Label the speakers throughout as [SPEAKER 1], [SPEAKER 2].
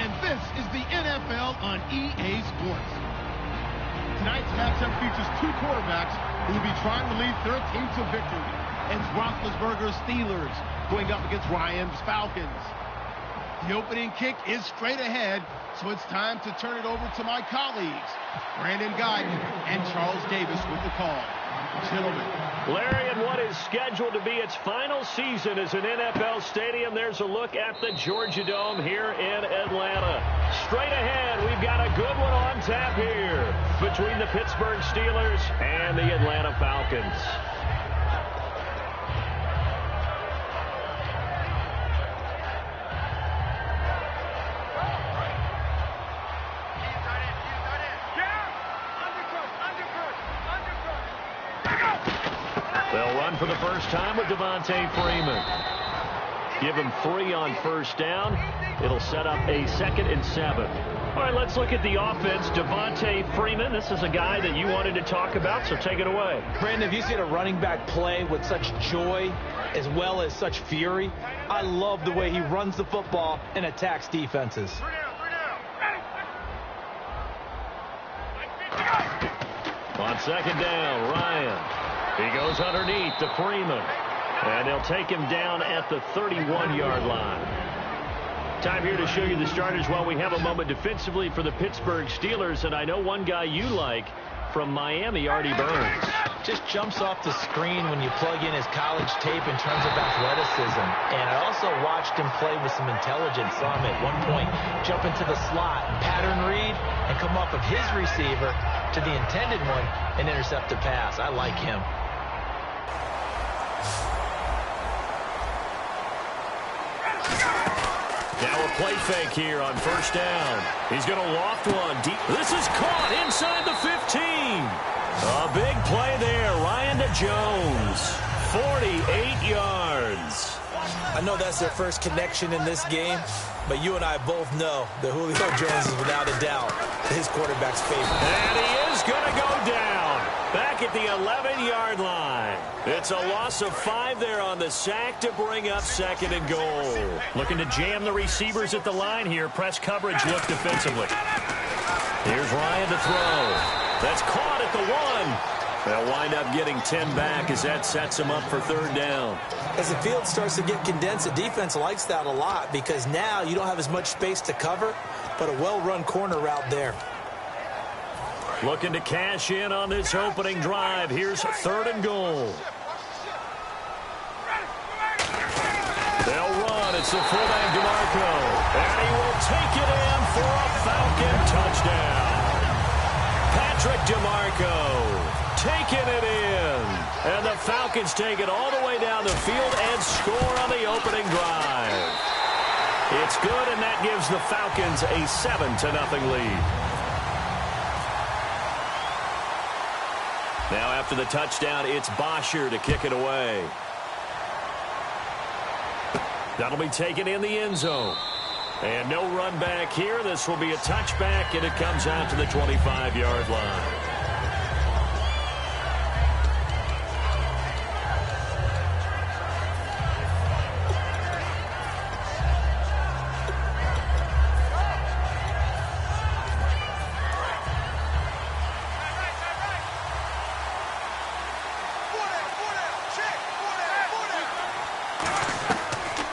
[SPEAKER 1] and this is the NFL on EA Sports. Tonight's matchup features two quarterbacks who will be trying to lead their team to victory. It's Roethlisberger's Steelers going up against Ryan's Falcons. The opening kick is straight ahead, so it's time to turn it over to my colleagues, Brandon Guyton and Charles Davis with the call. Gentlemen.
[SPEAKER 2] Larry, in what is scheduled to be its final season as an NFL stadium, there's a look at the Georgia Dome here in Atlanta. Straight ahead, we've got a good one on tap here between the Pittsburgh Steelers and the Atlanta Falcons. They'll run for the first time with Devontae Freeman. Give him 3 on first down. It'll set up a 2nd and 7. All right, let's look at the offense. Devontae Freeman, this is a guy that you wanted to talk about, so take it away.
[SPEAKER 3] Brandon, if you see a running back play with such joy as well as such fury, I love the way he runs the football and attacks defenses.
[SPEAKER 2] On 2nd down, Ryan. He goes underneath to Freeman. And they'll take him down at the 31-yard line. Time here to show you the starters while we have a moment defensively for the Pittsburgh Steelers. And I know one guy you like from Miami, Artie Burns.
[SPEAKER 3] Just jumps off the screen when you plug in his college tape in terms of athleticism. And I also watched him play with some intelligence. Saw him at one point jump into the slot, pattern read, and come off of his receiver to the intended one and intercept the pass. I like him.
[SPEAKER 2] Now a play fake here on first down. He's going to loft one deep. This is caught inside the 15. A big play there. Ryan to Jones. 48 yards.
[SPEAKER 3] I know that's their first connection in this game, but you and I both know that Julio Jones is without a doubt his quarterback's favorite.
[SPEAKER 2] And he is going to go down. Back at the 11-yard line. It's a loss of 5 there on the sack to bring up 2nd and goal. Looking to jam the receivers at the line here. Press coverage look defensively. Here's Ryan to throw. That's caught at the 1. They'll wind up getting 10 back as that sets them up for 3rd down.
[SPEAKER 3] As the field starts to get condensed, the defense likes that a lot because now you don't have as much space to cover, but a well-run corner route there.
[SPEAKER 2] Looking to cash in on this opening drive. Here's 3rd and goal. They'll run. It's the fullback DeMarco. And he will take it in for a Falcon touchdown. Patrick DeMarco taking it in. And the Falcons take it all the way down the field and score on the opening drive. It's good, and that gives the Falcons a 7-0 lead. Now after the touchdown, it's Bosher to kick it away. That'll be taken in the end zone. And no run back here. This will be a touchback, and it comes out to the 25-yard line.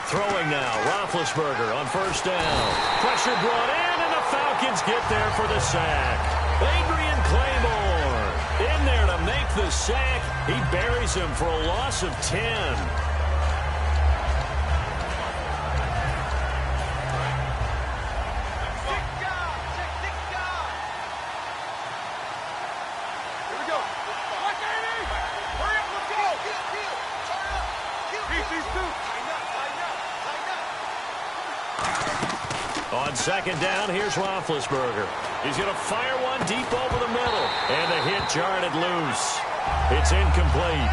[SPEAKER 2] Throwing now, Roethlisberger on first down. Pressure brought in, and the Falcons get there for the sack. Adrian Claymore in there to make the sack. He buries him for a loss of 10. On second down, here's Roethlisberger. He's going to fire one deep over the middle. And the hit jarred it loose. It's incomplete.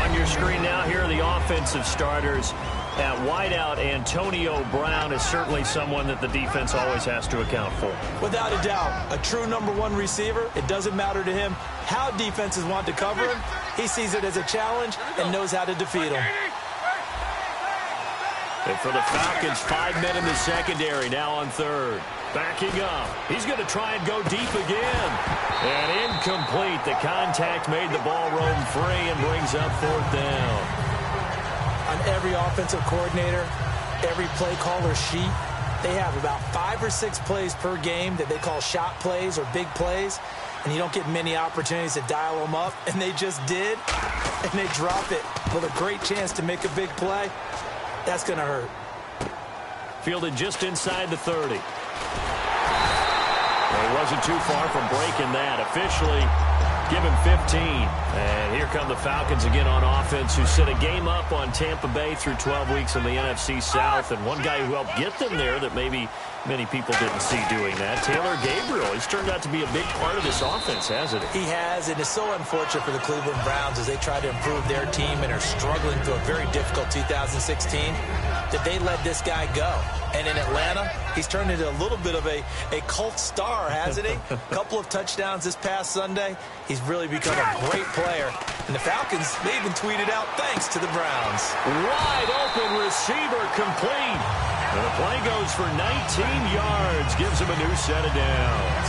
[SPEAKER 2] On your screen now, here are the offensive starters. At wideout, Antonio Brown is certainly someone that the defense always has to account for.
[SPEAKER 3] Without a doubt, a true #1 receiver. It doesn't matter to him how defenses want to cover him. He sees it as a challenge and knows how to defeat him.
[SPEAKER 2] And for the Falcons, 5 men in the secondary, now on third. Backing up. He's going to try and go deep again. And incomplete. The contact made the ball roam free and brings up fourth down.
[SPEAKER 3] On every offensive coordinator, every play caller sheet, they have about 5 or 6 plays per game that they call shot plays or big plays. And you don't get many opportunities to dial them up. And they just did. And they drop it with a great chance to make a big play. That's going to hurt.
[SPEAKER 2] Fielded just inside the 30. Well, he wasn't too far from breaking that. Officially, give him 15. And here come the Falcons again on offense, who set a game up on Tampa Bay through 12 weeks in the NFC South. And one guy who helped get them there that maybe many people didn't see doing that, Taylor Gabriel. He's turned out to be a big part of this offense, hasn't he?
[SPEAKER 3] He has, and it's so unfortunate for the Cleveland Browns as they try to improve their team and are struggling through a very difficult 2016 that they let this guy go. And in Atlanta, he's turned into a little bit of a cult star, hasn't he? A couple of touchdowns this past Sunday. He's really become a great player. And the Falcons, they even tweeted out thanks to the Browns.
[SPEAKER 2] Wide open receiver complete. And the play goes for 19 yards. Gives him a new set of downs.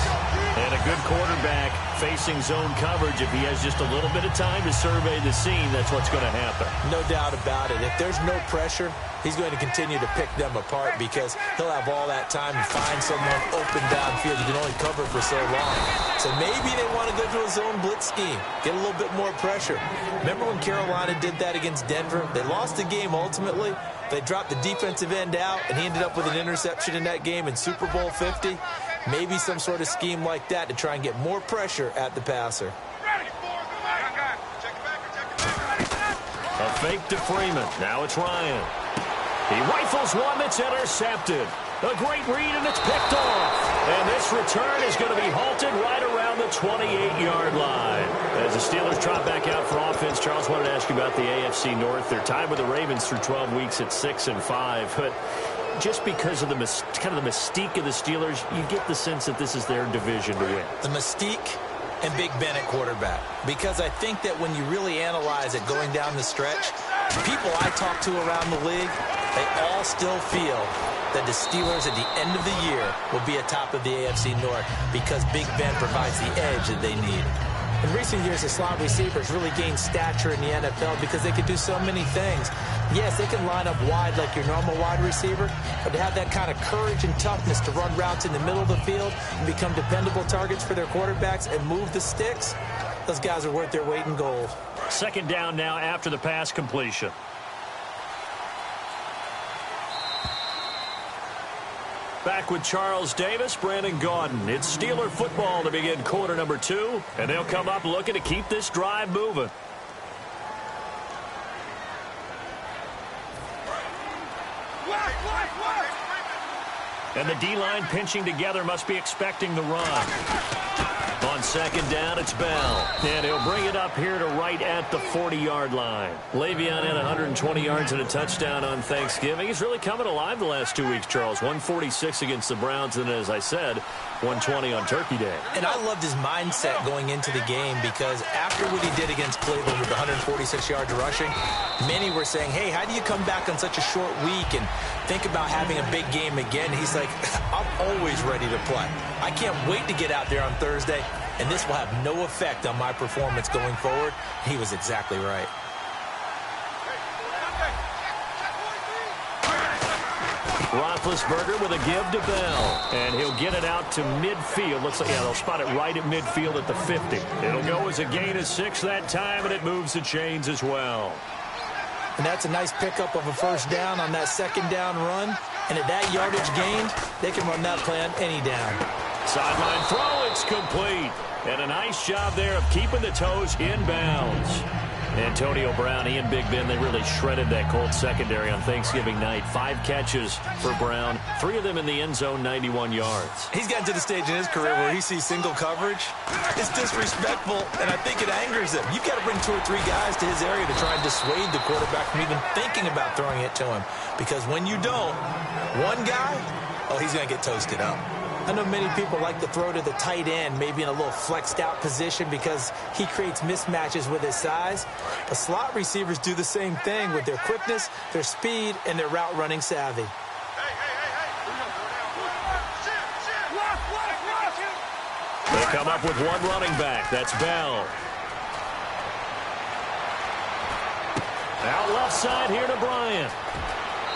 [SPEAKER 2] And a good quarterback facing zone coverage. If he has just a little bit of time to survey the scene, that's what's going to happen.
[SPEAKER 3] No doubt about it. If there's no pressure, he's going to continue to pick them apart because he'll have all that time to find someone open downfield. You can only cover for so long. So maybe they want to go to a zone blitz scheme, get a little bit more pressure. Remember when Carolina did that against Denver? They lost the game ultimately. They dropped the defensive end out, and he ended up with an interception in that game in Super Bowl 50. Maybe some sort of scheme like that to try and get more pressure at the passer.
[SPEAKER 2] A fake to Freeman. Now it's Ryan. He rifles one that's intercepted. A great read, and it's picked off. And this return is going to be halted right around the 28-yard line. As the Steelers trot back out for offense, Charles, wanted to ask you about the AFC North. They're tied with the Ravens through 12 weeks at 6-5. But just because of the kind of the mystique of the Steelers, you get the sense that this is their division to win.
[SPEAKER 3] The mystique and Big Ben at quarterback. Because I think that when you really analyze it going down the stretch, people I talk to around the league, they all still feel that the Steelers at the end of the year will be atop of the AFC North because Big Ben provides the edge that they need. In recent years, the slot receivers really gained stature in the NFL because they can do so many things. Yes, they can line up wide like your normal wide receiver, but to have that kind of courage and toughness to run routes in the middle of the field and become dependable targets for their quarterbacks and move the sticks, those guys are worth their weight in gold.
[SPEAKER 2] Second down now after the pass completion. Back with Charles Davis, Brandon Gaudin. It's Steeler football to begin quarter number 2, and they'll come up looking to keep this drive moving. And the D-line pinching together, must be expecting the run. On second down, it's Bell. And he'll bring it up here to right at the 40-yard line. Le'Veon had 120 yards and a touchdown on Thanksgiving. He's really coming alive the last 2 weeks, Charles. 146 against the Browns, and as I said, 120 on Turkey Day.
[SPEAKER 3] And I loved his mindset going into the game because after what he did against Cleveland with 146 yards rushing, many were saying, hey, how do you come back on such a short week and think about having a big game again? He's like, I'm always ready to play. I can't wait to get out there on Thursday, and this will have no effect on my performance going forward. He was exactly right.
[SPEAKER 2] Roethlisberger with a give to Bell. And he'll get it out to midfield. Looks like, yeah, they'll spot it right at midfield at the 50. It'll go as a gain of 6 that time, and it moves the chains as well.
[SPEAKER 3] And that's a nice pickup of a first down on that second down run. And at that yardage gained, they can run that play on any down.
[SPEAKER 2] Sideline throw, it's complete. And a nice job there of keeping the toes in bounds. Antonio Brown, he and Big Ben, they really shredded that Colts secondary on Thanksgiving night. 5 catches for Brown, 3 of them in the end zone, 91 yards.
[SPEAKER 3] He's gotten to the stage in his career where he sees single coverage. It's disrespectful, and I think it angers him. You've got to bring 2 or 3 guys to his area to try and dissuade the quarterback from even thinking about throwing it to him. Because when you don't, one guy, oh, he's going to get toasted up. I know many people like to throw to the tight end, maybe in a little flexed out position because he creates mismatches with his size. But slot receivers do the same thing with their quickness, their speed, and their route running savvy.
[SPEAKER 2] They come up with one running back. That's Bell. Out left side here to Bryant.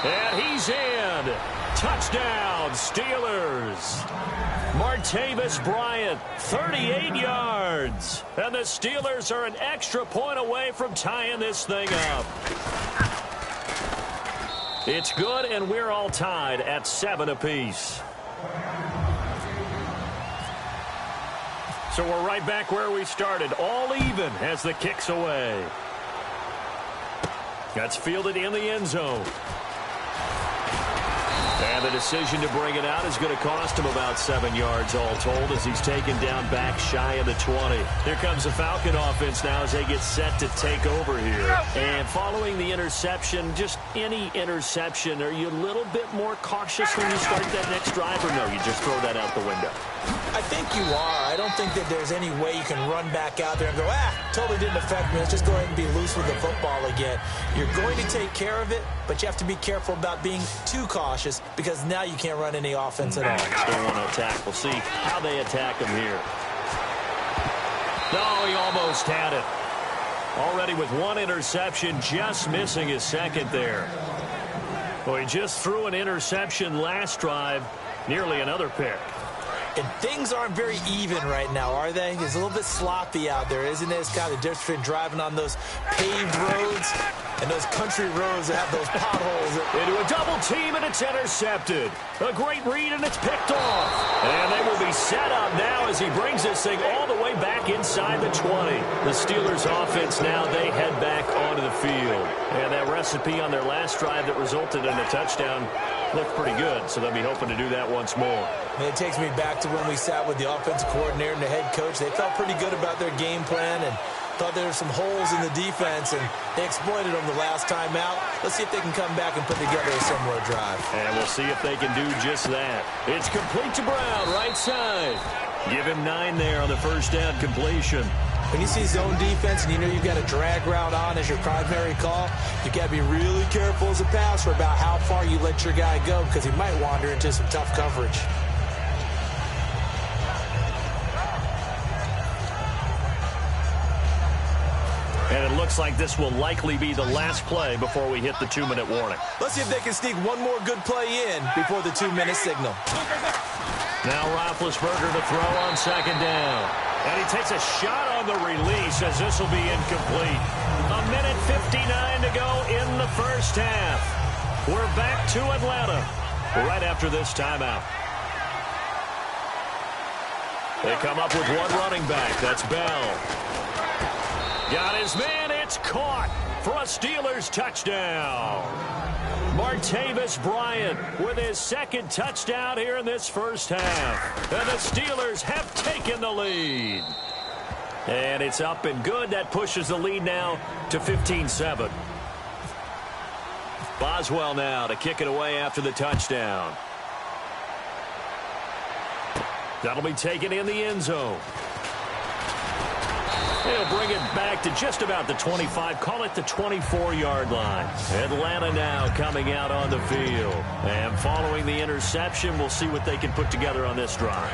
[SPEAKER 2] And he's in. Touchdown, Steelers. Martavis Bryant, 38 yards. And the Steelers are an extra point away from tying this thing up. It's good, and we're all tied at 7 apiece. So we're right back where we started, all even as the kick's away. That's fielded in the end zone. And the decision to bring it out is going to cost him about 7 yards all told as he's taken down back shy of the 20. Here comes the Falcon offense now as they get set to take over here. And following the interception, just any interception, are you a little bit more cautious when you start that next drive, or no, you just throw that out the window?
[SPEAKER 3] I think you are. I don't think that there's any way you can run back out there and go, totally didn't affect me. Let's just go ahead and be loose with the football again. You're going to take care of it, but you have to be careful about being too cautious because now you can't run any offense at all.
[SPEAKER 2] Still want to attack. We'll see how they attack him here. No, he almost had it. Already with one interception, just missing his second there. Well, he just threw an interception last drive, nearly another pick.
[SPEAKER 3] And things aren't very even right now, are they? It's a little bit sloppy out there, isn't it? It's kind of different between driving on those paved roads and those country roads that have those potholes.
[SPEAKER 2] Into a double team, and it's intercepted. A great read, and it's picked off. And they will be set up now as he brings this thing all the way back inside the 20. The Steelers offense now, they head back onto the field. And that recipe on their last drive that resulted in a touchdown looked pretty good, so they'll be hoping to do that once more.
[SPEAKER 3] And it takes me back to when we sat with the offensive coordinator and the head coach. They felt pretty good about their game plan and thought there were some holes in the defense, and they exploited them the last time out. Let's see if they can come back and put together a similar drive.
[SPEAKER 2] And we'll see if they can do just that. It's complete to Brown, right side. Give him 9 there on the first down completion.
[SPEAKER 3] When you see zone defense and you know you've got a drag route on as your primary call, you've got to be really careful as a passer about how far you let your guy go because he might wander into some tough coverage.
[SPEAKER 2] And it looks like this will likely be the last play before we hit the 2-minute warning.
[SPEAKER 3] Let's see if they can sneak one more good play in before the 2-minute signal.
[SPEAKER 2] Now Roethlisberger to throw on second down. And he takes a shot on the release as this will be incomplete. 1:59 to go in the first half. We're back to Atlanta right after this timeout. They come up with one running back. That's Bell. Got his man. It's caught for a Steelers touchdown. Martavis Bryant with his second touchdown here in this first half. And the Steelers have taken the lead. And it's up and good. That pushes the lead now to 15-7. Boswell now to kick it away after the touchdown. That'll be taken in the end zone. He'll bring it back to just about the 25, call it the 24-yard line. Atlanta now coming out on the field. And following the interception, we'll see what they can put together on this drive.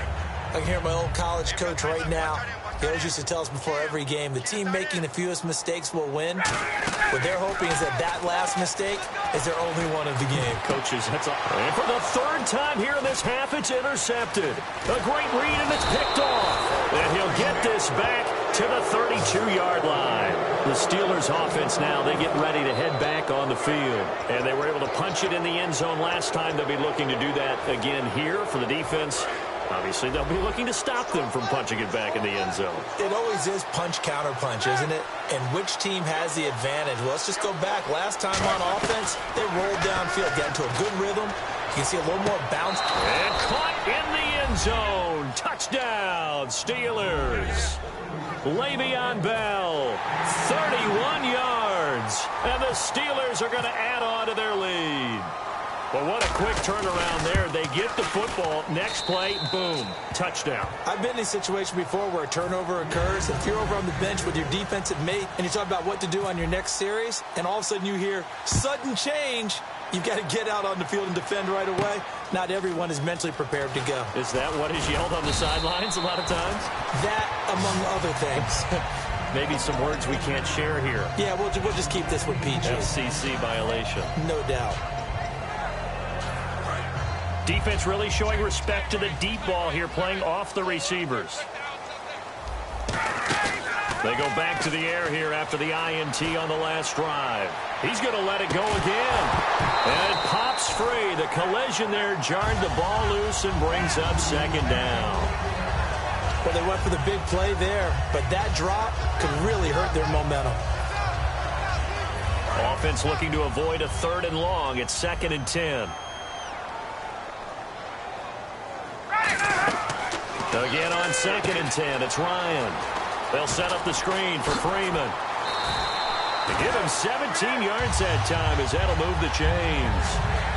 [SPEAKER 3] I can hear my old college coach right now. He always used to tell us before every game, the team making the fewest mistakes will win. What they're hoping is that last mistake is their only one of the game.
[SPEAKER 2] Coaches, that's all. And for the third time here in this half, it's intercepted. A great read, and it's picked off. And he'll get this back to the 32-yard line. The Steelers offense now, they get ready to head back on the field. And they were able to punch it in the end zone last time. They'll be looking to do that again here for the defense. Obviously, they'll be looking to stop them from punching it back in the end zone.
[SPEAKER 3] It always is punch-counter-punch, isn't it? And which team has the advantage? Well, let's just go back. Last time on offense, they rolled downfield, got into a good rhythm. You can see a little more bounce.
[SPEAKER 2] And caught in the end zone. Touchdown, Steelers. Le'Veon Bell, 31 yards. And the Steelers are going to add on to their lead. Well, what a quick turnaround there. They get the football. Next play, boom, touchdown.
[SPEAKER 3] I've been in a situation before where a turnover occurs. If you're over on the bench with your defensive mate and you're talking about what to do on your next series, and all of a sudden you hear sudden change, you've got to get out on the field and defend right away. Not everyone is mentally prepared to go.
[SPEAKER 2] Is that what is yelled on the sidelines a lot of times?
[SPEAKER 3] That, among other things.
[SPEAKER 2] Maybe some words we can't share here.
[SPEAKER 3] Yeah, we'll just keep this one PG.
[SPEAKER 2] FCC violation.
[SPEAKER 3] No doubt.
[SPEAKER 2] Defense really showing respect to the deep ball here, playing off the receivers. They go back to the air here after the INT on the last drive. He's going to let it go again. And it pops free. The collision there jarred the ball loose and brings up second down.
[SPEAKER 3] Well, they went for the big play there, but that drop could really hurt their momentum.
[SPEAKER 2] Offense looking to avoid a 3rd and long. It's 2nd and 10. Again on 2nd and 10, it's Ryan. They'll set up the screen for Freeman. They give him 17 yards that time as that'll move the chains.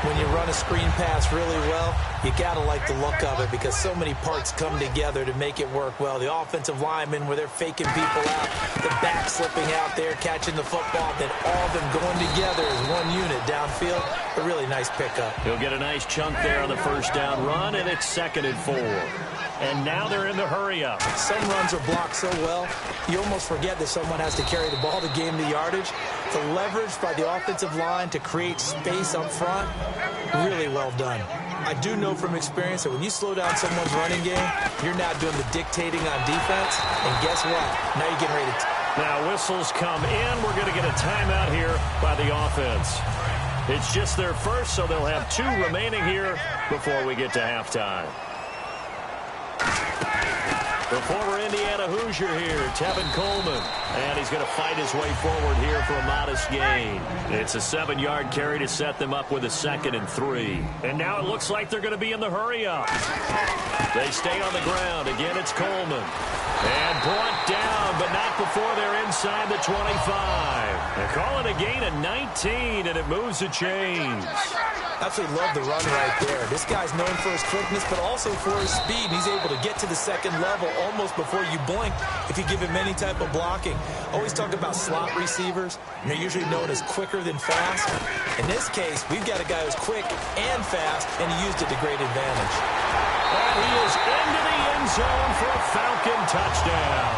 [SPEAKER 3] When you run a screen pass really well, you got to like the look of it because so many parts come together to make it work well. The offensive linemen, where they're faking people out, the back slipping out there, catching the football, then all of them going together as one unit downfield. A really nice pickup.
[SPEAKER 2] He'll get a nice chunk there on the first down run, and it's 2nd and 4. And now they're in the hurry-up.
[SPEAKER 3] Some runs are blocked so well, you almost forget that someone has to carry the ball to gain the yardage. The leverage by the offensive line to create space up front, really well done. I do know from experience that when you slow down someone's running game, you're now doing the dictating on defense. And guess what? Now you're getting ready to...
[SPEAKER 2] Now whistles come in. We're going to get a timeout here by the offense. It's just their first, so they'll have 2 remaining here before we get to halftime. The former Indiana Hoosier here, Tevin Coleman. And he's going to fight his way forward here for a modest gain. It's a 7-yard carry to set them up with a 2nd and 3. And now it looks like they're going to be in the hurry-up. They stay on the ground. Again, it's Coleman. And brought down, but not before they're inside the 25. They're calling a gain of 19, and it moves the chains.
[SPEAKER 3] Absolutely love the run right there. This guy's known for his quickness, but also for his speed. He's able to get to the 2nd level almost before you blink if you give him any type of blocking. Always talk about slot receivers. They're usually known as quicker than fast. In this case, we've got a guy who's quick and fast, and he used it to great advantage.
[SPEAKER 2] And he is into the end zone for a Falcon touchdown.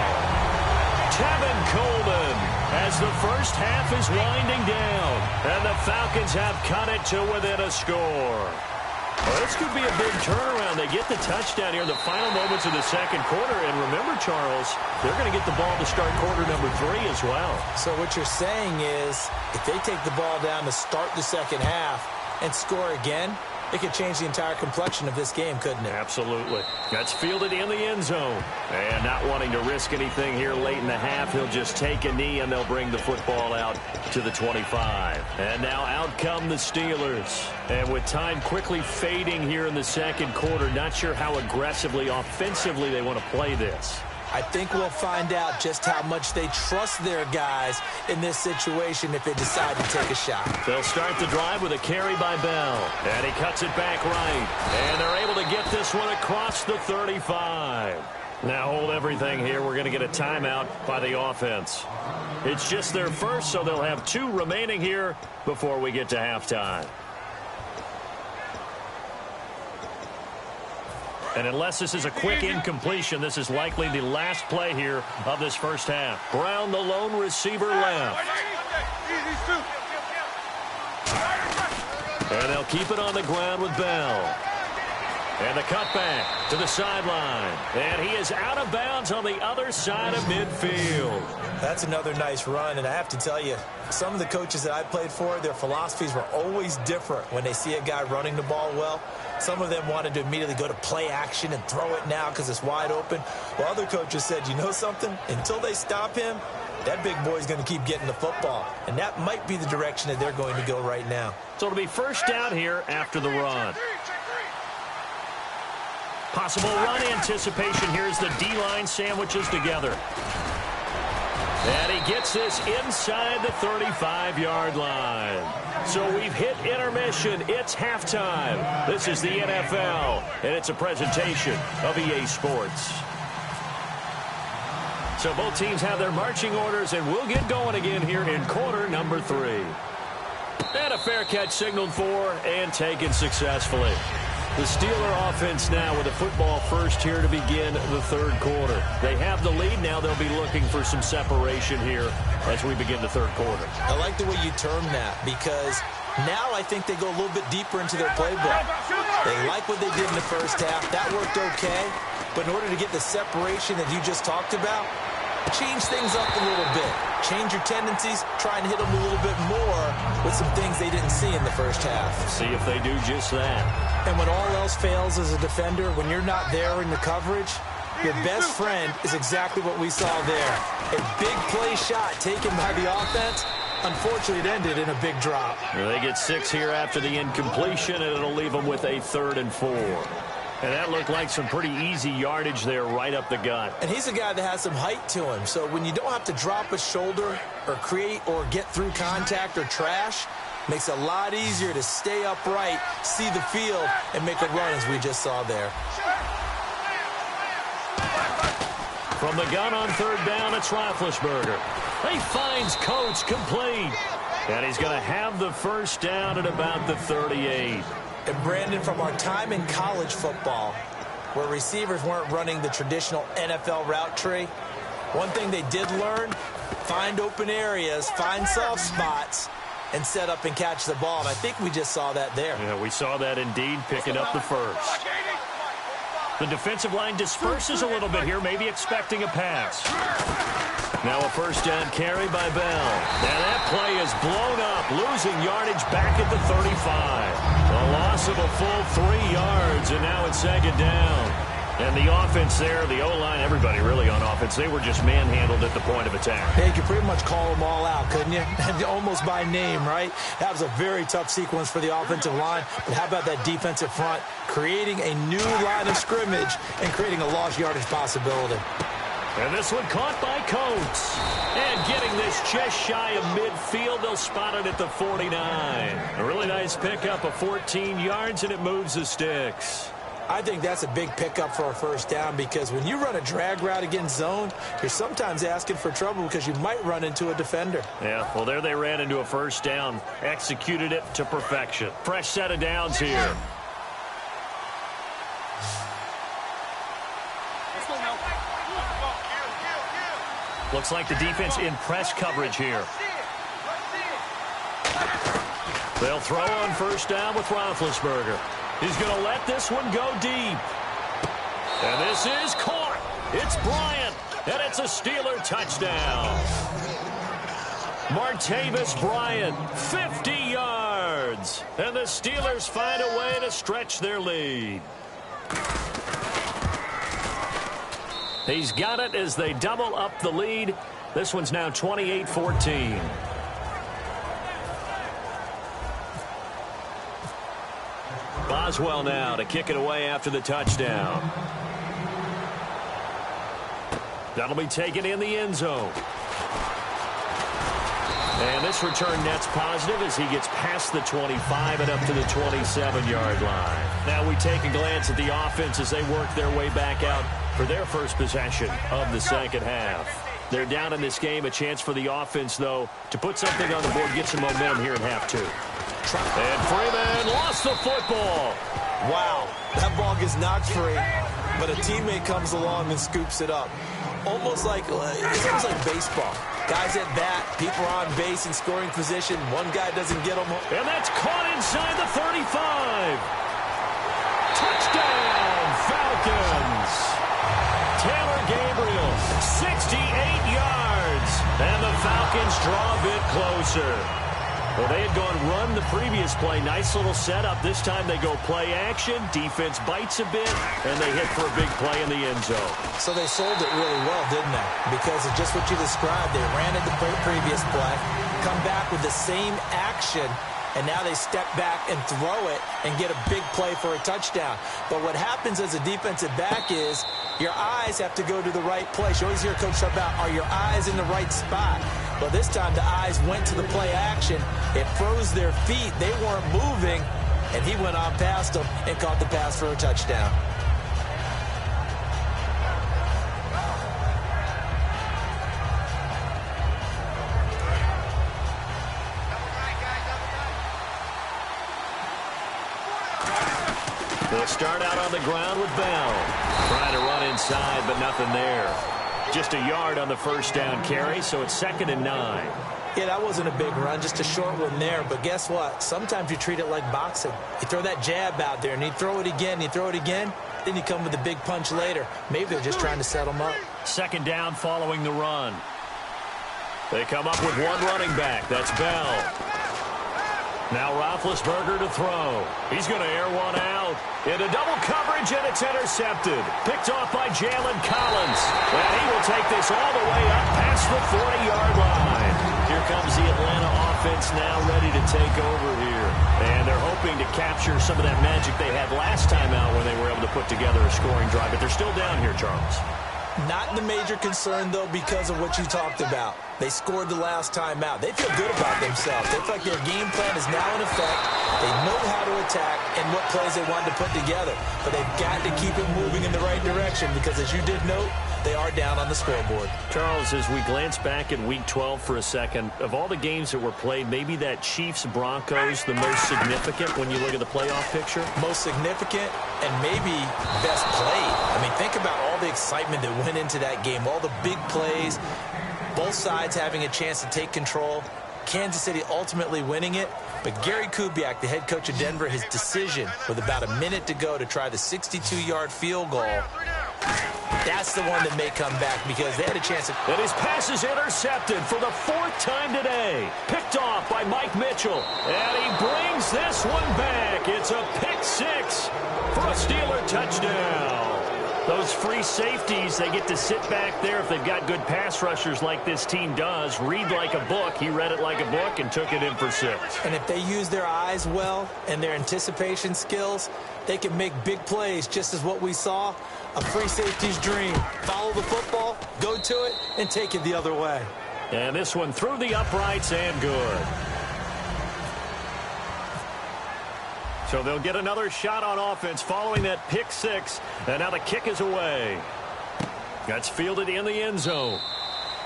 [SPEAKER 2] Tevin Coleman as the first half is winding down. And the Falcons have cut it to within a score. Well, this could be a big turnaround. They get the touchdown here in the final moments of the 2nd quarter. And remember, Charles, they're going to get the ball to start quarter number 3 as well. So what you're saying is if they take the ball down to start the 2nd half and score again, it could change the entire complexion of this game, couldn't it? Absolutely. That's fielded in the end zone. And not wanting to risk anything here late in the half, he'll just take a knee and they'll bring the football out to the 25. And now out come the Steelers. And with time quickly fading here in the 2nd quarter, not sure how aggressively, offensively they want to play this.
[SPEAKER 3] I think we'll find out just how much they trust their guys in this situation if they decide to take a shot.
[SPEAKER 2] They'll start the drive with a carry by Bell. And he cuts it back right. And they're able to get this one across the 35. Now hold everything here. We're going to get a timeout by the offense. It's just their first, so they'll have 2 remaining here before we get to halftime. And unless this is a quick incompletion, this is likely the last play here of this first half. Brown, the lone receiver, left. And they'll keep it on the ground with Bell. And the cutback to the sideline. And he is out of bounds on the other side of midfield.
[SPEAKER 3] That's another nice run, and I have to tell you, some of the coaches that I played for, their philosophies were always different when they see a guy running the ball well. Some of them wanted to immediately go to play action and throw it now because it's wide open. While other coaches said, you know something? Until they stop him, that big boy's going to keep getting the football. And that might be the direction that they're going to go right now.
[SPEAKER 2] So it'll be first down here after the run. Possible run anticipation. Here's the D-line sandwiches together. And he gets this inside the 35-yard line. So we've hit intermission. It's halftime. This is the NFL, and it's a presentation of EA Sports. So both teams have their marching orders, and we'll get going again here in quarter number 3. And a fair catch signaled for and taken successfully. The Steeler offense now with a football first here to begin the third quarter. They have the lead. Now they'll be looking for some separation here as we begin the third quarter.
[SPEAKER 3] I like the way you term that because now I think they go a little bit deeper into their playbook. They like what they did in the first half. That worked okay. But in order to get the separation that you just talked about, change things up a little bit. Change your tendencies. Try and hit them a little bit more with some things they didn't see in the first half.
[SPEAKER 2] See if they do just that.
[SPEAKER 3] And when all else fails as a defender, when you're not there in the coverage, your best friend is exactly what we saw there. A big play shot taken by the offense. Unfortunately, it ended in a big drop.
[SPEAKER 2] They get 6 here after the incompletion, and it'll leave them with a 3rd and 4. And that looked like some pretty easy yardage there right up the gut.
[SPEAKER 3] And he's a guy that has some height to him. So when you don't have to drop a shoulder or create or get through contact or trash, makes it a lot easier to stay upright, see the field, and make a run as we just saw there.
[SPEAKER 2] From the gun on 3rd down, it's Roethlisberger. He finds Coates complete. And he's going to have the first down at about the 38.
[SPEAKER 3] And Brandon, from our time in college football, where receivers weren't running the traditional NFL route tree, one thing they did learn, find open areas, find soft spots, and set up and catch the ball. And I think we just saw that there.
[SPEAKER 2] Yeah, we saw that indeed, picking up the first. The defensive line disperses a little bit here, maybe expecting a pass. Now a first down carry by Bell. And that play is blown up, losing yardage back at the 35. A loss of a full 3 yards, and now it's 2nd down. And the offense there, the O-line, everybody really on offense, they were just manhandled at the point of attack.
[SPEAKER 3] Yeah, you could pretty much call them all out, couldn't you? Almost by name, right? That was a very tough sequence for the offensive line. But how about that defensive front creating a new line of scrimmage and creating a lost yardage possibility?
[SPEAKER 2] And this one caught by Coates. And getting this just shy of midfield, they'll spot it at the 49. A really nice pickup of 14 yards, and it moves the sticks.
[SPEAKER 3] I think that's a big pickup for a first down because when you run a drag route against zone, you're sometimes asking for trouble because you might run into a defender.
[SPEAKER 2] Yeah, well, there they ran into a first down. Executed it to perfection. Fresh set of downs here. Looks like the defense in press coverage here. They'll throw on first down with Roethlisberger. He's going to let this one go deep. And this is caught. It's Bryant, and it's a Steeler touchdown. Martavis Bryant, 50 yards. And the Steelers find a way to stretch their lead. He's got it as they double up the lead. This one's now 28-14. Boswell now to kick it away after the touchdown. That'll be taken in the end zone. And this return net's positive as he gets past the 25 and up to the 27-yard line. Now we take a glance at the offense as they work their way back out for their first possession of the second half. They're down in this game. A chance for the offense, though, to put something on the board, get some momentum here in half 2. And Freeman lost the football.
[SPEAKER 3] Wow, that ball gets knocked free, but a teammate comes along and scoops it up. Almost like, it's almost like baseball. Guys at bat, people are on base in scoring position. One guy doesn't get them.
[SPEAKER 2] And that's caught inside the 35. Touchdown, Falcons. Taylor Gabriel, 68 yards. And the Falcons draw a bit closer. Well, they had gone run the previous play. Nice little setup. This time they go play action. Defense bites a bit, and they hit for a big play in the end zone.
[SPEAKER 3] So they sold it really well, didn't they? Because it's just what you described. They ran it the previous play, come back with the same action, and now they step back and throw it and get a big play for a touchdown. But what happens as a defensive back is your eyes have to go to the right place. You always hear Coach talk about, are your eyes in the right spot? But this time the eyes went to the play action. It froze their feet. They weren't moving, and he went on past them and caught the pass for a touchdown.
[SPEAKER 2] They'll start out on the ground with Bell. Trying to run inside, but nothing there. Just a yard on the first down carry, so it's 2nd and 9.
[SPEAKER 3] Yeah, that wasn't a big run, just a short one there. But guess what? Sometimes you treat it like boxing. You throw that jab out there, and you throw it again, you throw it again, then you come with a big punch later. Maybe they're just trying to set them up.
[SPEAKER 2] 2nd down following the run. They come up with one running back. That's Bell. Now Roethlisberger to throw. He's going to air one out. Into double coverage, and it's intercepted. Picked off by Jalen Collins. And he will take this all the way up past the 40-yard line. Here comes the Atlanta offense now ready to take over here. And they're hoping to capture some of that magic they had last time out when they were able to put together a scoring drive. But they're still down here, Charles.
[SPEAKER 3] Not the major concern, though, because of what you talked about. They scored the last time out. They feel good about themselves. They feel like their game plan is now in effect. They know how to attack and what plays they want to put together. But they've got to keep it moving in the right direction because, as you did note, they are down on the scoreboard.
[SPEAKER 2] Charles, as we glance back at Week 12 for a second, of all the games that were played, maybe that Chiefs-Broncos the most significant when you look at the playoff picture?
[SPEAKER 3] Most significant and maybe best played. I mean, think about all the excitement that went into that game, all the big plays, both sides having a chance to take control, Kansas City ultimately winning it. But Gary Kubiak, the head coach of Denver, his decision with about a minute to go to try the 62-yard field goal, that's the one that may come back because they had a chance.
[SPEAKER 2] And his pass is intercepted for the 4th time today. Picked off by Mike Mitchell. And he brings this one back. It's a pick 6 for a Steeler touchdown. Those free safeties, they get to sit back there if they've got good pass rushers like this team does. Read like a book. He read it like a book and took it in for 6.
[SPEAKER 3] And if they use their eyes well and their anticipation skills, they can make big plays, just as what we saw. A free safety's dream. Follow the football, go to it, and take it the other way.
[SPEAKER 2] And this one through the uprights and good. So they'll get another shot on offense following that pick 6. And now the kick is away. That's fielded in the end zone.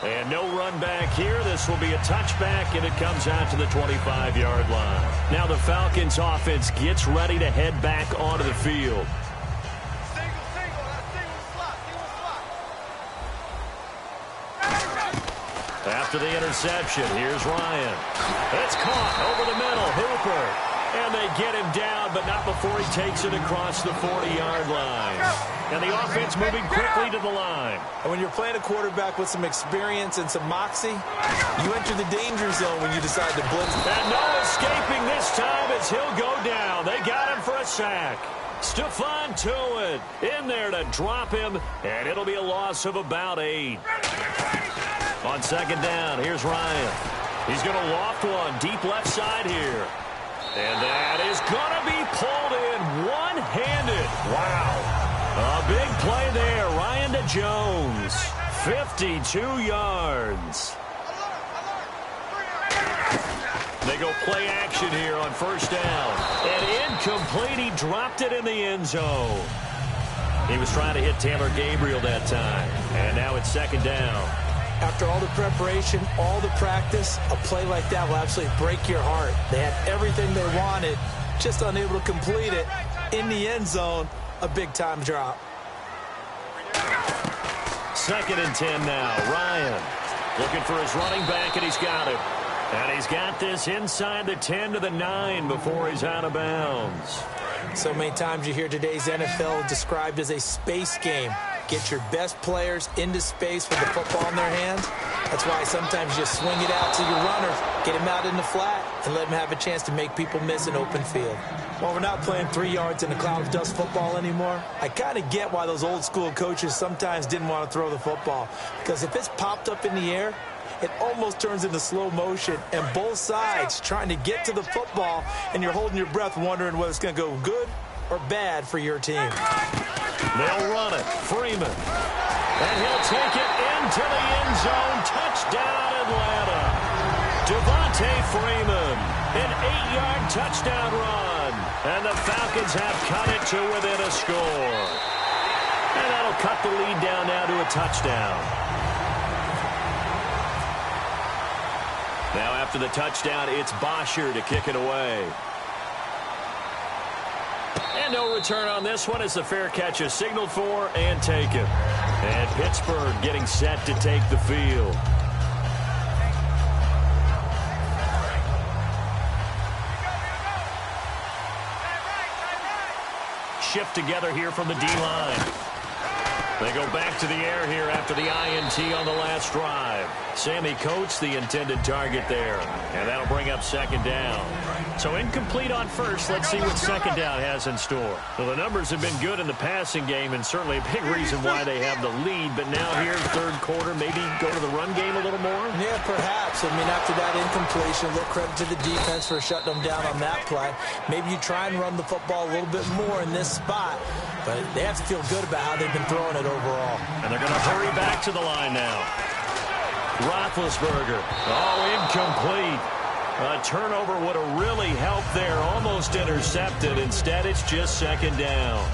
[SPEAKER 2] And no run back here. This will be a touchback, and it comes out to the 25-yard line. Now the Falcons offense gets ready to head back onto the field. After the interception, here's Ryan. It's caught over the middle. Hooper. And they get him down, but not before he takes it across the 40-yard line. And the offense moving quickly to the line.
[SPEAKER 3] And when you're playing a quarterback with some experience and some moxie, you enter the danger zone when you decide to blitz.
[SPEAKER 2] And no escaping this time as he'll go down. They got him for a sack. Stephon Tuitt in there to drop him, and it'll be a loss of about 8. On 2nd down, here's Ryan. He's going to loft one deep left side here. And that is going to be pulled in one-handed. Wow. A big play there. Ryan to Jones. 52 yards. They go play action here on 1st down. And incomplete. He dropped it in the end zone. He was trying to hit Taylor Gabriel that time. And now it's 2nd down.
[SPEAKER 3] After all the preparation, all the practice, a play like that will absolutely break your heart. They had everything they wanted, just unable to complete it. In the end zone, a big-time drop.
[SPEAKER 2] 2nd and 10 now. Ryan looking for his running back, and he's got him. And he's got this inside the 10 to the 9 before he's out of bounds.
[SPEAKER 3] So many times you hear today's NFL described as a space game. Get your best players into space with the football in their hands. That's why sometimes you just swing it out to your runners, get him out in the flat, and let him have a chance to make people miss an open field. While we're not playing 3 yards in a cloud of dust football anymore, I kind of get why those old school coaches sometimes didn't want to throw the football. Because if it's popped up in the air, it almost turns into slow motion, and both sides trying to get to the football, and you're holding your breath wondering whether it's going to go good or bad for your team.
[SPEAKER 2] They'll run it. Freeman. And he'll take it into the end zone. Touchdown Atlanta. Devontae Freeman, an 8-yard touchdown run. And the Falcons have cut it to within a score. And that'll cut the lead down now to a touchdown. Now after the touchdown, it's Bosher to kick it away. And no return on this one as the fair catch is signaled for and taken. And Pittsburgh getting set to take the field. Shift together here from the D-line. They go back to the air here after the INT on the last drive. Sammy Coates, the intended target there. And that'll bring up second down. So incomplete on first. Let's see what second down has in store. Well, the numbers have been good in the passing game and certainly a big reason why they have the lead. But now here in third quarter, maybe go to the run game a little more?
[SPEAKER 3] Yeah, perhaps. I mean, after that incompletion, a little credit to the defense for shutting them down on that play. Maybe you try and run the football a little bit more in this spot. But they have to feel good about how they've been throwing it overall.
[SPEAKER 2] And they're going to hurry back to the line now. Roethlisberger. Oh, incomplete. A turnover would have really helped there. Almost intercepted. Instead, it's just second down.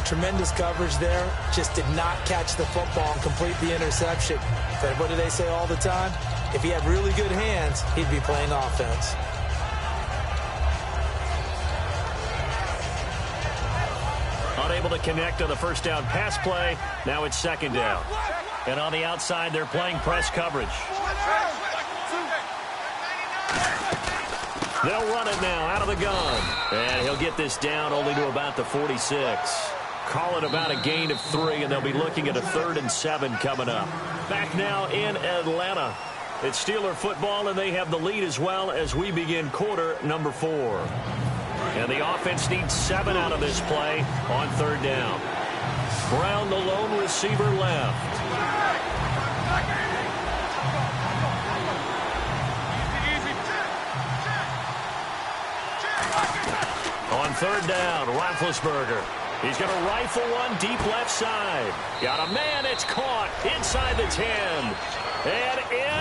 [SPEAKER 3] Tremendous coverage there. Just did not catch the football and complete the interception. But what do they say all the time? If he had really good hands, he'd be playing offense.
[SPEAKER 2] Unable to connect on the first down pass play. Now it's second down. And on the outside, they're playing press coverage. They'll run it now out of the gun. And he'll get this down only to about the 46. Call it about a gain of 3, and they'll be looking at a 3rd and 7 coming up. Back now in Atlanta. It's Steeler football, and they have the lead as well as we begin quarter number 4. And the offense needs 7 out of this play on third down. Brown, the lone receiver, left. On third down, Roethlisberger. He's going to rifle one deep left side. Got a man, it's caught inside the 10. And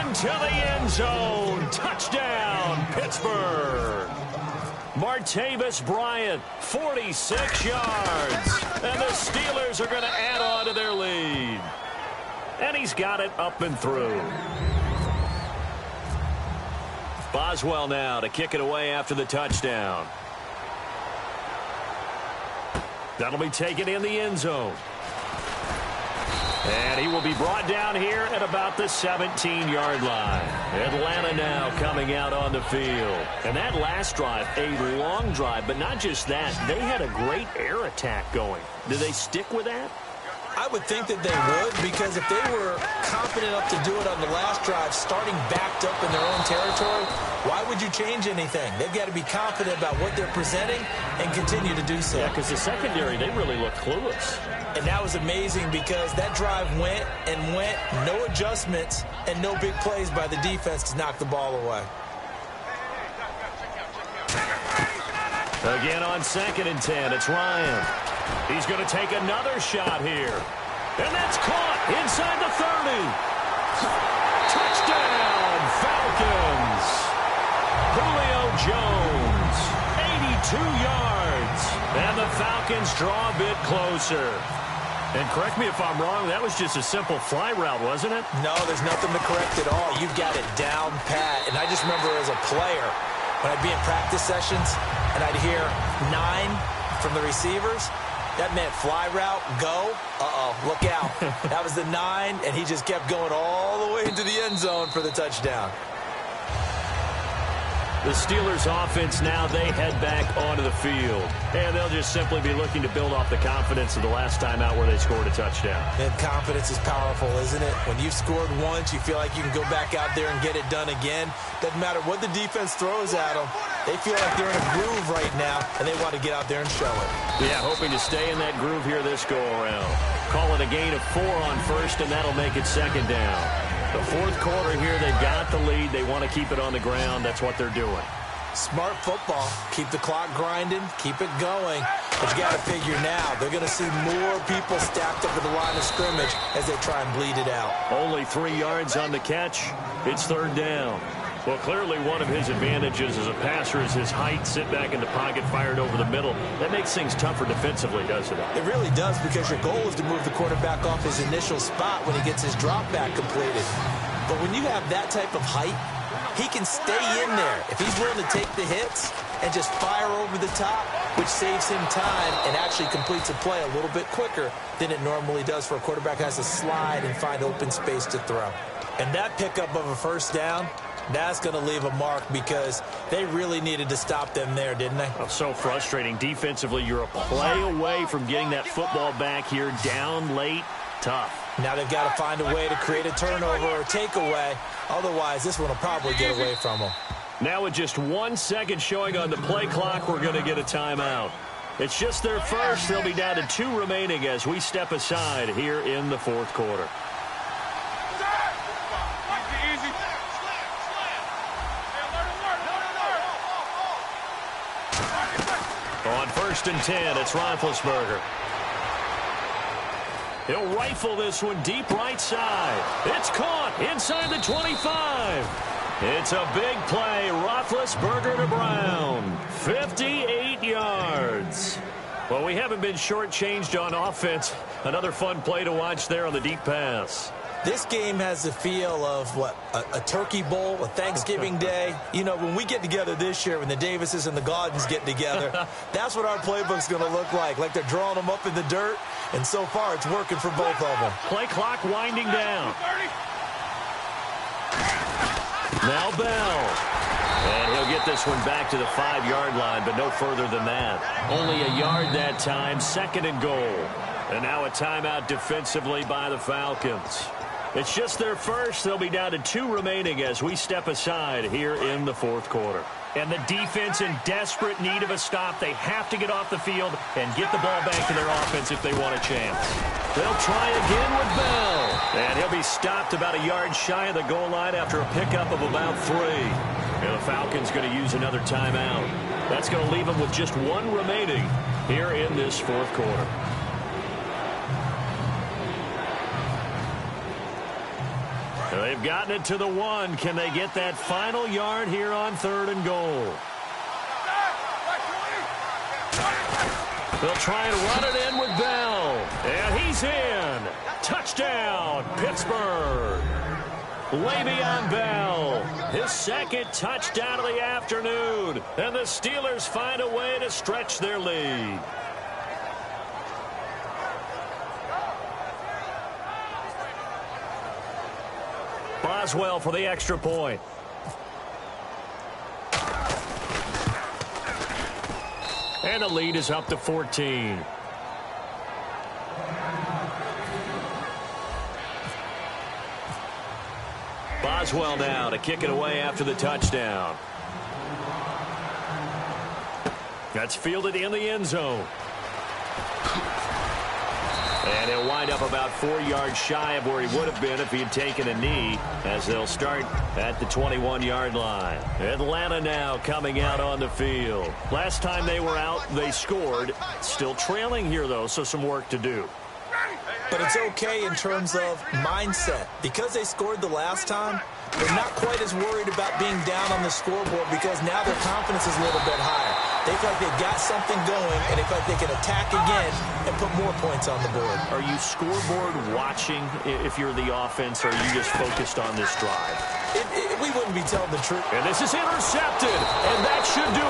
[SPEAKER 2] into the end zone. Touchdown, Pittsburgh. Martavis Bryant, 46 yards. And the Steelers are going to add on to their lead. And he's got it up and through. Boswell now to kick it away after the touchdown. That'll be taken in the end zone. And he will be brought down here at about the 17-yard line. Atlanta now coming out on the field. And that last drive, a long drive, but not just that. They had a great air attack going. Do they stick with that?
[SPEAKER 3] I would think that they would, because if they were confident enough to do it on the last drive, starting backed up in their own territory, why would you change anything? They've got to be confident about what they're presenting and continue to do so.
[SPEAKER 2] Yeah, because the secondary, they really looked clueless.
[SPEAKER 3] And that was amazing because that drive went and went, no adjustments, and no big plays by the defense to knock the ball away.
[SPEAKER 2] Again on 2nd and 10, it's Ryan. He's going to take another shot here. And that's caught inside the 30. Touchdown, Falcons. Julio Jones, 82 yards. And the Falcons draw a bit closer. And correct me if I'm wrong, that was just a simple fly route, wasn't it?
[SPEAKER 3] No, there's nothing to correct at all. You've got it down pat. And I just remember as a player, when I'd be in practice sessions and I'd hear 9 from the receivers, that meant fly route, go, look out. That was the 9, and he just kept going all the way into the end zone for the touchdown.
[SPEAKER 2] The Steelers offense now, they head back onto the field. And they'll just simply be looking to build off the confidence of the last time out where they scored a touchdown.
[SPEAKER 3] And confidence is powerful, isn't it? When you've scored once, you feel like you can go back out there and get it done again. Doesn't matter what the defense throws at them. They feel like they're in a groove right now, and they want to get out there and show it.
[SPEAKER 2] Yeah, hoping to stay in that groove here this go-around. Call it a gain of 4 on first, and that'll make it second down. The fourth quarter here, they've got the lead. They want to keep it on the ground. That's what they're doing.
[SPEAKER 3] Smart football. Keep the clock grinding. Keep it going. But you got to figure now, they're going to see more people stacked up at the line of scrimmage as they try and bleed it out.
[SPEAKER 2] Only 3 yards on the catch. It's third down. Well, clearly one of his advantages as a passer is his height. Sit back in the pocket, fired over the middle. That makes things tougher defensively, doesn't it?
[SPEAKER 3] It really does, because your goal is to move the quarterback off his initial spot when he gets his drop back completed. But when you have that type of height, he can stay in there if he's willing to take the hits and just fire over the top, which saves him time and actually completes a play a little bit quicker than it normally does for a quarterback who has to slide and find open space to throw. And that pickup of a first down, that's going to leave a mark, because they really needed to stop them there, didn't they?
[SPEAKER 2] Oh, so frustrating. Defensively, you're a play away from getting that football back here, down late. Tough.
[SPEAKER 3] Now they've got to find a way to create a turnover or takeaway. Otherwise, this one will probably get away from them.
[SPEAKER 2] Now with just 1 second showing on the play clock, we're going to get a timeout. It's just their first. They'll be down to 2 remaining as we step aside here in the fourth quarter. On 1st and 10, it's Roethlisberger. He'll rifle this one deep right side. It's caught inside the 25. It's a big play. Roethlisberger to Brown. 58 yards. Well, we haven't been shortchanged on offense. Another fun play to watch there on the deep pass.
[SPEAKER 3] This game has the feel of, what, a turkey bowl, a Thanksgiving day. You know, when we get together this year, when the Davises and the Gaudens get together, that's what our playbook's going to look like they're drawing them up in the dirt, and so far it's working for both of them.
[SPEAKER 2] Play clock winding down. Now Bell. And he'll get this one back to the 5-yard line, but no further than that. Only a yard that time, 2nd and goal. And now a timeout defensively by the Falcons. It's just their first. They'll be down to 2 remaining as we step aside here in the fourth quarter. And the defense in desperate need of a stop. They have to get off the field and get the ball back to their offense if they want a chance. They'll try again with Bell. And he'll be stopped about a yard shy of the goal line after a pickup of about 3. And the Falcons going to use another timeout. That's going to leave them with just 1 remaining here in this fourth quarter. They've gotten it to the 1. Can they get that final yard here on 3rd and goal? They'll try and run it in with Bell. And he's in. Touchdown, Pittsburgh. Le'Veon Bell, his 2nd touchdown of the afternoon. And the Steelers find a way to stretch their lead. Boswell for the extra point. And the lead is up to 14. Boswell now to kick it away after the touchdown. That's fielded in the end zone. And he'll wind up about 4 yards shy of where he would have been if he had taken a knee, as they'll start at the 21-yard line. Atlanta now coming out on the field. Last time they were out, they scored. Still trailing here, though, so some work to do.
[SPEAKER 3] But it's okay in terms of mindset. Because they scored the last time, they're not quite as worried about being down on the scoreboard, because now their confidence is a little bit higher. They feel like they've got something going, and they feel like they can attack again and put more points on the board.
[SPEAKER 2] Are you scoreboard watching if you're the offense, or are you just focused on this drive?
[SPEAKER 3] We wouldn't be telling the truth.
[SPEAKER 2] And this is intercepted, and that should do